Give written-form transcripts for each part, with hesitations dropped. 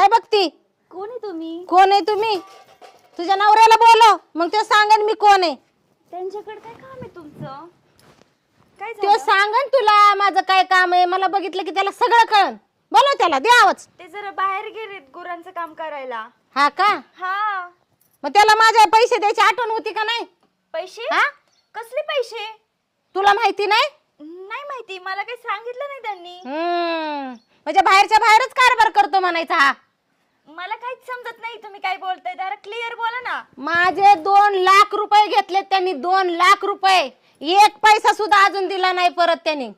काय बघती? कोण आहे तुम्ही? कोण आहे तुम्ही? तुझ्या नवऱ्याला बोलव, मग ते सांगेन मी कोण आहे. त्यांच्याकडे काय काम आहे तुमचं? काय तो झालं? सांगन तुला माझं काय काम आहे. मला बघितलं की त्याला सगळं कळन. बोलव त्याला, दे आवाज. ते जरा बाहेर गेलेत गुरांचं काम करायला. हा का? हा. मग त्याला माझे पैसे द्यायची आठवण होती का नाही? पैसे? हा? कसले पैसे? तुला माहिती नाही? नाही माहिती, मला काही सांगितलं नाही त्यांनी. म्हणजे बाहेरच्या बाहेरच कारभार करतो म्हणायचा हा. मला काहीच समजत नाही तुम्ही काय बोलताय. जरा क्लिअर बोला ना. माझे 2 लाख रुपये घेतलेत त्यांनी. 2 लाख रुपये. 1 पैसा सुद्धा अजून दिला नाही परत त्यांनी.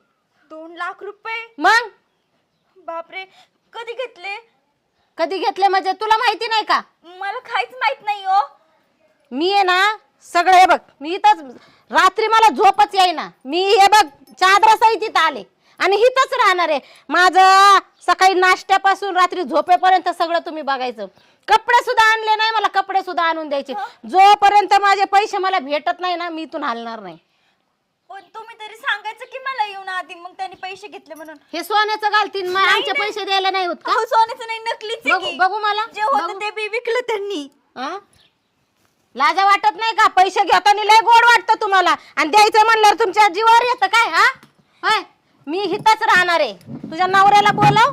2 लाख रुपये? मग बापरे, कधी घेतले? कधी घेतले म्हणजे तुला माहिती नाही का? मला काहीच माहित नाही हो. मी आहे ना सगळं हे बघ, मी इथंच रात्री मला झोपच येईना. मी हे बघ चादरासहित इथं आले आणि इथंच राहणार आहे. माझं सकाळी नाश्त्यापासून रात्री झोपेपर्यंत सगळं तुम्ही बघायचं. कपडे सुद्धा आणले नाही, मला कपडे सुद्धा आणून द्यायचे. जोपर्यंत माझे पैसे मला भेटत नाही ना, मी इथून हलणार नाही. पण तुम्ही तरी सांगायचं की मला येऊन आधी, मग त्यांनी पैसे घेतले म्हणून. हे सोन्याचं घालतील, मग आमचे नाही. पैसे द्यायला नाही होत का? अहो, सोन्याचं नाही, नकलीच आहे की. बघू मला, जे होतं बघू. ते बी विकलं त्यांनी. हा? लाजा वाटत नाही का? पैसे घेताना लय गोड वाटतं तुम्हाला, आणि द्यायचं म्हणल्यावर तुमच्या जीवावर येतं काय? हा होय, मी इथंच राहणार आहे. तुझ्या नवऱ्याला बोलव.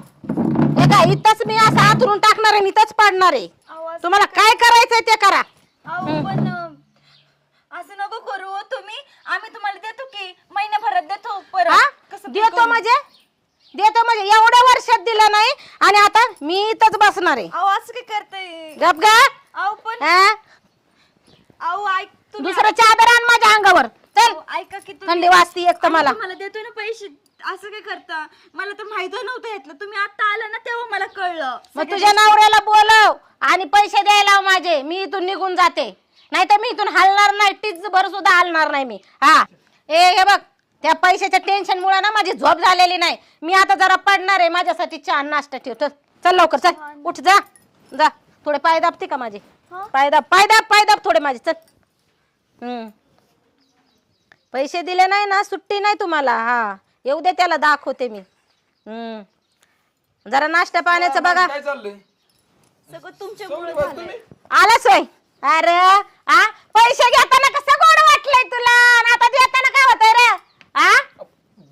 हे काय इथंच मी असं आथरून टाकणार आहे, इथंच पाडणार आहे. आवाज- तुम्हाला काय करायचंय ते करा. अहो, पण असं नको करू हो तुम्ही. आम्ही तुम्हाला देतो की महिन्याभरात देतो हा? परत. कसं देतो करू? म्हणजे एवढ्या वर्षात दिलं नाही आणि आता मी इथंच बसणार आहे. अहो, असं काय करताय? गप गा. अहो पण हा? अहो ऐक तुम्ही. दुसरं चादर आण माझ्या अंगावर. चल, अहो, ऐका की तुम्ही. थंडी वाजती एक तर मला. मला देतोय ना पैसे. असं काय करता? मला तर माहित नव्हतं यातलं. तुम्ही आता आला ना तेव्हा मला कळलं. मग तुझ्या नवऱ्याला बोलव आणि पैसे द्यायला लाव माझे. मी इथून निघून जाते, नाही तर मी इथून हलणार नाही. टीच भर सुद्धा हलणार नाही मी. हा, हे बघ, त्या पैशाच्या टेन्शन मुळे ना माझी झोप झालेली नाही. मी आता जरा पडणार आहे. माझ्यासाठी चहा नाश्ता ठेव. चल लवकर, चल उठ, जा जा. थोडे पाय दाबते का माझे? हा? पाय दाब थोडे माझे. चल. पैसे दिले नाही ना, सुट्टी नाही तुम्हाला. हा, येऊ दे त्याला, दाखवते मी. जरा नाश्ता पाण्याचं बघा. काय चाललंय? सगळं तुमच्या सोबत बस तुम्ही. आलाच होय. अरे आ, पैसे घेताना कसं गोड वाटलंय तुला, आणि आता देताना काय होतंय रे? आ,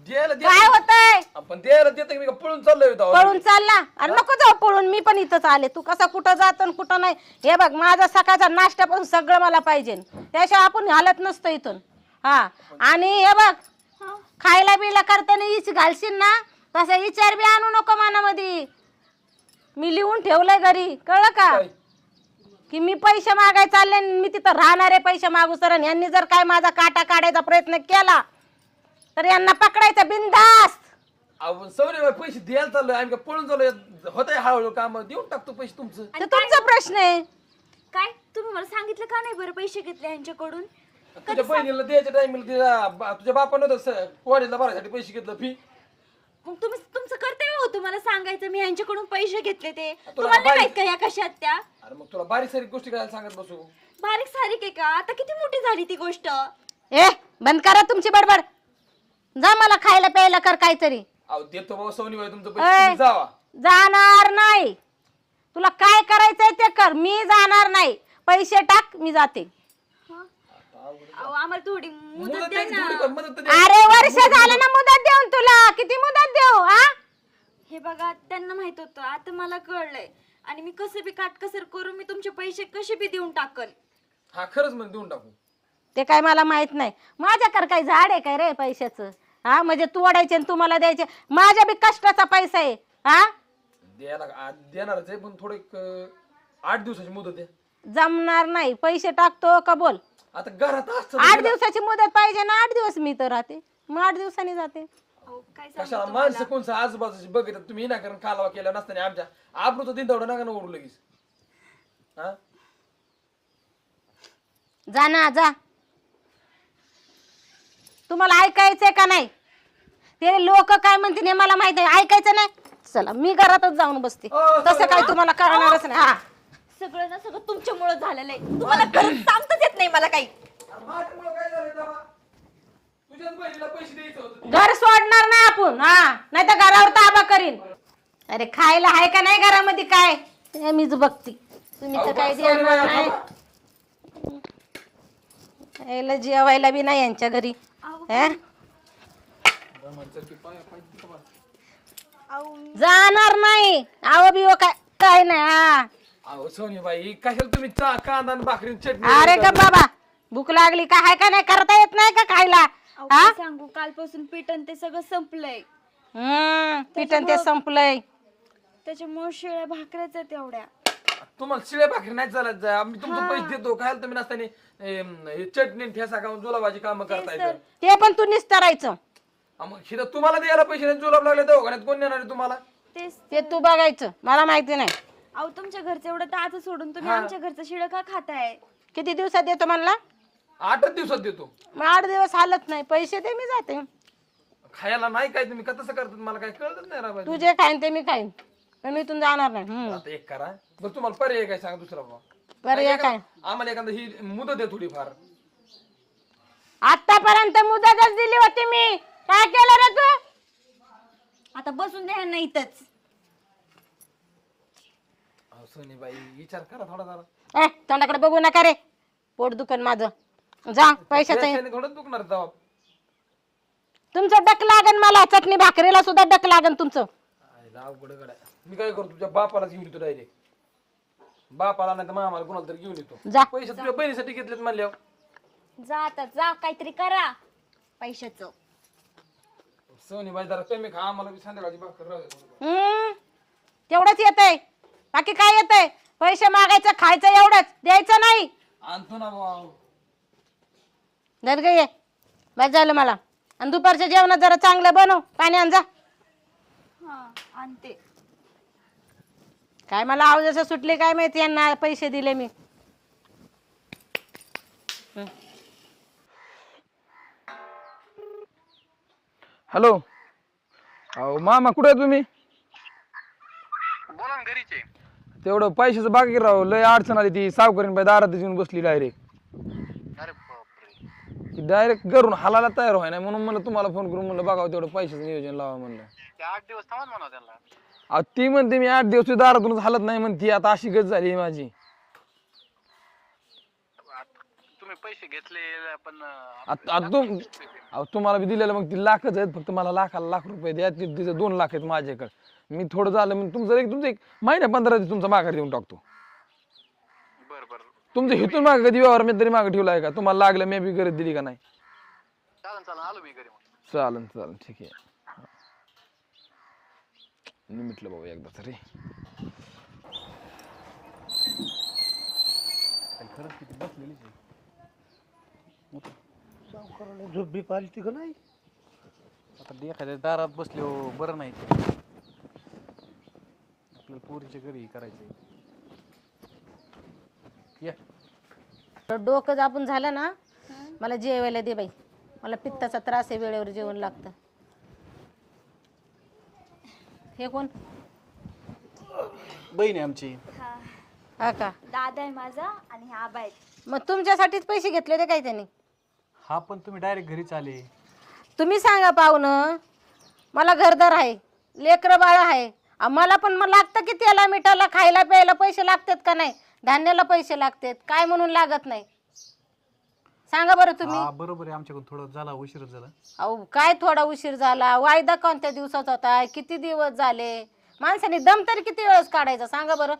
द्यायला काय होतंय? आपण द्यायला देतो की मी का पळून चाललोय इथं? पळून चालला? अरे नको जाऊ पळून, मी पण इथंच आले. तू कसा कुठं जात आणि कुठं नाही. हे बघ, माझा सकाळचा नाश्ता पण सगळं मला पाहिजे, त्याशिवाय आपण हालत नसतो इथून. हा, आणि हे बघ, खायला बिला करताना इच घालशील ना, तसं विचार बी आणू नको मनामध्ये. मी लिहून ठेवलंय घरी, कळलं का? काय? की मी पैसे मागाय चालले आणि मी तिथं राहणार आहे पैसे मागू सर. यांनी जर काय माझा काटा काढायचा प्रयत्न केला तर यांना पकडायचं बिनधास्त. आपण सवरी पैसे द्यायला चाललोय, आम्ही का पळून चाललोय? होतंय हळूहळू काम, देऊन टाकतो पैसे तुमचं. तर तुमचा प्रश्न आहे. काय तुम्ही मला सांगितलं का नाही बरं पैसे घेतले यांच्याकडून? तुझ्या बहिणीला द्यायच्या टाइमला तुझ्या बापानं होतं कॉलेजला भरायसाठी पैसे घेतलं फी. मग तुम्ही तुमचं कर्तव्य होतं मला सांगायचं मी यांच्याकडून पैसे घेतले ते. तुला तुम्हाला नाही माहित बारीक- का या कशात त्या? अरे मग तुला बारीक सारीक गोष्टी करायला सांगत बसू? बारीक सारीक आहे का? आता किती मोठी झाली ती गोष्ट. ए, बंद करा तुमची बडबड. जा, मला खायला प्यायला कर काहीतरी. अहो देतो बाबा सवनी बाई तुमचं ए, पैसे, तुम्ही जावा. जाणार नाही. तुला काय करायचंय ते कर, मी जाणार नाही. पैसे टाक, मी जाते. अहो, आम्हाला थोडी मुदत मुदत द्या द्यायची ना. थोडी पण, मदत तर द्या. अरे वर्ष झालं ना मुदत देऊन तुला. किती मुदत देऊ? हा, हे बघा, त्यांना माहित होतं, आता मला कळलंय. आणि मी कसं बी काटकसर करून मी तुमचे पैसे कसे बी देऊन टाकल. हा खरंच म्हणजे देऊन टाकू. ते काय मला माहित नाही. माझ्याकडे काय झाड आहे काय रे पैशाचं? हा, म्हणजे तू ओढायचे आणि तुम्हाला द्यायचे. माझ्या बी कष्टाचा पैसा आहे. हा, देणारच आहे, पण थोडं 8 दिवसाची मुदत द्या. जमणार नाही. पैसे टाकतो का बोल? आता घरात असतं 8 दिवसाची मुदत पाहिजे ना. 8 दिवस मी तर राहते, मग 8 दिवसांनी जाते. अहो, काय सांगू कशाला तुम्हाला? माणसं कोणचं आजूबाजूची बघितलं तुम्ही ना, कारण कालवा केला नसताना आमच्या आबरूचं दिन तेवढं नका ना ओढू लगेच. हा, जा ना, जा. तुम्हाला ऐकायचंय का नाही? ते लोक काय म्हणतील हे मला माहित आहे. ऐकायचं नाही? चला, मी घरातच जाऊन बसते. तसं काय तुम्हाला कळणारच नाही. हा, सगळं ना सगळं तुमच्यामुळे झालेलं आहे. तुम्हाला खरंच सांगताच येत नाही मला काही. अरे माझ्यामुळं काय झालंय तेव्हा? तुझ्याच बहिणीला पैसे द्यायचं होतं. घर सोडणार नाही आपण. हा, नाही तर घरावर ताबा करीन. अरे खायला आहे का नाही घरामध्ये काय? हे मीच बघती. तुम्ही तर अहो, काय बस sorry देणार बाई, नाही. यायला जेवायला बी नाही यांच्या घरी. हे? जाणार नाही. आव बिव काय काय नाही. हा. अहो सोनीबाई कशाला तुम्ही कांदा आणि भाकरी आणि चटणी अरे का बाबा भूक लागली का हाय का नाही करता येत नाही का खायला? अहो, हा? काय सांगू कालपासून पिठण ते सगळं संपलंय. पिठन ते संपलंय. त्याच्यामुळे शिळ्या भाकऱ्याच आहेत तेवढ्या. तुम्हाला शिळे भाकरी नाही चालत जा. आम्ही तुमचे पैसे देतो खायला तुम्ही नसताना चटणी आणि ठेसा खाऊन जुलाबाची कामं करताय. ते पण तू निस्तरायचं. मग शिदा तुम्हाला द्यायला पैसे नाही जुलाब लागले दवाखान्यात कोण देणार आहे तुम्हाला? तेच ते तू बघायचं मला माहिती नाही. अहो तुमच्या घरचं एवढं ताजं सोडून तुम्ही आमच्या घरचं शिळं का खाताय? किती दिवसात देतो म्हणला? 8 दिवसात देतो. मग 8 दिवस हालत नाही. पैसे दे मी जाते. खायला नाही काय तुम्ही का तसं करतात मला काय कळत नाही राव. तू जे खाईन ते मी खाईन पण मी इथून जाणार नाही. आता एक करा बरं तुम्हाला पर्याय काय सांगा दुसरा बाबा. पर्याय काय? आम्हाला एखादा ही मुदत आहे थोडीफार. आतापर्यंत मुदतच दिली होती मी. काय केलं रे तू? आता बसून द्या ना इथंच. अहो सोनीबाई विचार करा थोडा जरा. तोंडाकडे बघू नका रे. पोट दुखन माझं. जा पैशाचं. पैशाने थोडं दुखणार जबाब. तुमचं डक लागन मला. चटणी भाकरीला सुद्धा डक लागन तुमचं. अवघड गड्या. मी काय करतो तुझ्या बापालाच घेऊन येतो डायरेक्ट. बापाला नाही तर मामाला कोणाला तरी घेऊन येतो. जा. पैसे तुझ्या बहिणीसाठी घेतलेत म्हणल्यावर. जा आता जा काहीतरी करा पैशाचं. सोनीबाई जरा कमी खा आम्हाला बी संध्याकाळची भाकर राहू दे. तेवढंच येतंय. बाकी काय येतंय? पैसे मागायचं खायचं एवढंच द्यायचं नाही. आणतो ना भाऊ. धर गे ये. बस झालं मला. आणि दुपारच्या जेवणात जरा चांगलं बनव. पाणी आण जा. हा आणते. काय मला आवाज असं सुटले काय माहिती यांना पैसे दिले मी. हॅलो. अहो मामा कुठे आहे तुम्ही? बोला ना घरीच आहे. तेवढं पैशाचं बाकी राहू लय अडचण आली ती सावकारीन बाई दारात येऊन बसली डायरेक्ट. अरे बापरे. ती डायरेक्ट घरून हालायला तयार व्हाय नाही म्हणून म्हणलं तुम्हाला फोन करून म्हणलं बघावं तेवढं पैशाचं नियोजन लावा म्हणलं. ते 8 दिवस थांबा म्हणा त्यांना. अहो ती म्हणते मी 8 दिवस दारातूनच हालत नाही म्हणती. आता अशी गत झाली माझी. तुम्ही पैसे घेतले पण अहो तुम्हाला बी दिलेलं मग ती लाखच आहेत. फक्त मला लाखाला लाख रुपये द्या. तिचं 2 लाख आहेत माझ्याकडे. मी थोडं झालं मग तुमचं एक महिना 15 दिवस तुमचा माघार देऊन टाकतो. बर बर तुमचं हिथून मागे कधी व्यवहार मी तरी मागे ठेवला आहे का? तुम्हाला लागलं मी बी गरज दिली का नाही? चालन चालन आलो मी घरी मग. चालन ठीक आहे. मी म्हटलं बाबा एकदा तरी. झोप बी पाहिली का नाही? आता एखाद्या दारात बसले हो बरं नाही. आपल्याला पोरीच्या घरी करायचंय. डोकं दाबून झालं ना. मला जेवायला दे बाई. मला पित्ताचा त्रास आहे. वेळेवर जेवण लागतं. हे कोण? बहीण आहे आमची. हा का? दादा आहे माझा आणि हा आबा आहेत. मग तुमच्यासाठीच पैसे घेतले होते काय त्यांनी? हा पण तुम्ही डायरेक्ट घरीच आले. तुम्ही सांगा पाहुणं. मला घरदार आहे. लेकरं बाळ आहे. मला पण मग लागतं की त्याला मिठाला खायला प्यायला पैसे लागतात का नाही? धान्याला पैसे लागतात काय म्हणून लागत नाही? सांगा बरं तुम्ही. हा बरोबर आहे. आमच्याकडून थोडं झाला उशीरच झाला. अहो काय थोडा उशीर झाला? वायदा कोणत्या दिवसात होता? किती दिवस झाले? माणसाने दम तरी किती वेळेस काढायचा सांगा बरं?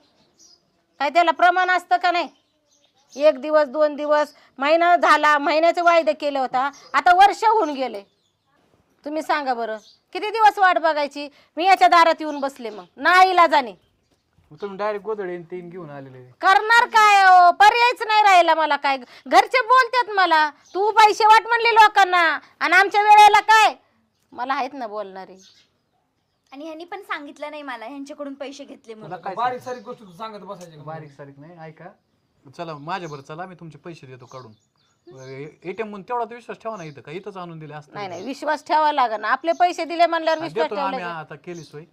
काय त्याला प्रमाण असतं का नाही? 1 दिवस 2 दिवस महिना झाला. महिन्याचे वायदे केले होता. आता वर्ष होऊन गेले. तुम्ही सांगा बरं किती दिवस वाट बघायची? मी याच्या दारात येऊन बसले मग नाईलाजाने. मग तुम्ही डायरेक्ट गोदडे 3 घेऊन आलेले. करणार काय? पर्यायच नाही राहिला मला. काय घरचे बोलतात मला तू पैसे वाट म्हणले लोकांना आणि आमच्या वेळेला काय? मला आहेत ना बोलणारे. आणि ह्यांनी पण सांगितलं नाही मला ह्यांच्याकडून पैसे घेतले म्हणून. काय बारीक सारीक गोष्ट तू सांगत बसायची का? बारीक सारीक नाही. ऐका चला माझ्या बरं चला मी तुमचे पैसे देतो काढून. ATM म्हणून तेवढा विश्वास ठेवा ना. इथं का इथंच आणून दिले असतं. नाही विश्वास ठेवावा लागेल ना. आपले पैसे दिले म्हणल्यावर विश्वास देतो ना आम्ही. ठेवला. आता केली सोय.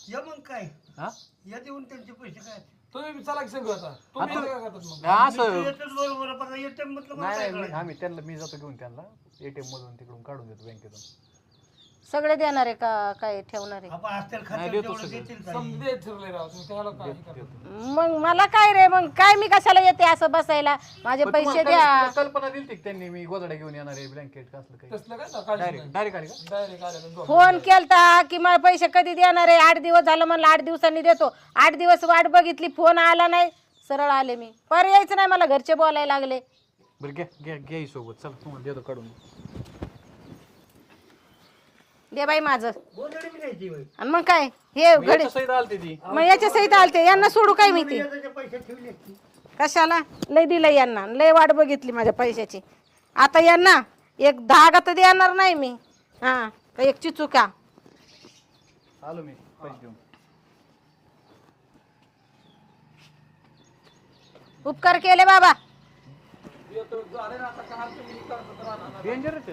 या मग काय हा या देऊन त्यांचे पैसे काय तुम्ही बी चला की संग आता. तुम्ही इथं काय करतात मग? असं येतच बरोबर पण येते म्हटलं मला काय नाही करायचं? आम्ही त्यांना मी जातो घेऊन त्यांना ATM मधून तिकडून काढून देतो बँकेतून. सगळे देणार आहे का काय ठेवणार आहे? आपण असतील नाही, खात्यात देतो तेवढं सगळं. देतील काही. समजे ठरले राव तुम्ही त्याला काय करता? मग मला काय रे, मग काय मी कशाला येते असं बसायला? माझे पण पैसे तुम्हाला द्या. कल्पना दिली त्यांनी मी गोधड्या घेऊन येणार आहे ब्लँकेट असलं काही तसलं काय ना काळजी डायरेक्ट डायरेक्ट आले का डायरेक्ट आले का? फोन केलता की मला पैसे कधी देणार आहे? 8 दिवस झालं म्हणलं 8 दिवसांनी देतो. 8 दिवस वाट बघितली, फोन आला नाही, सरळ आले मी. पर्यायच नाही, मला घरचे बोलायला लागले. बरं घ्या घ्या घ्या ही सोबत चला तुम्हाला देतो काढून. दे बाई माझं. गोंधळी बी द्यायची बाई. आणि मग काय हे घडी, याच्या सहित आलती ती मग याच्या सहित आलते. यांना सोडू काय मी ते? याचे पैसे ठेवले असते. कशाला? लय दिलं यांना, लय वाट बघितली माझ्या पैशाची. आता यांना एक धागा तर देणार नाही मी. हा, का एक चिचुका. आलो मी पैसे घेऊन. उपकार केले बाबा. डेंजर आहे ते.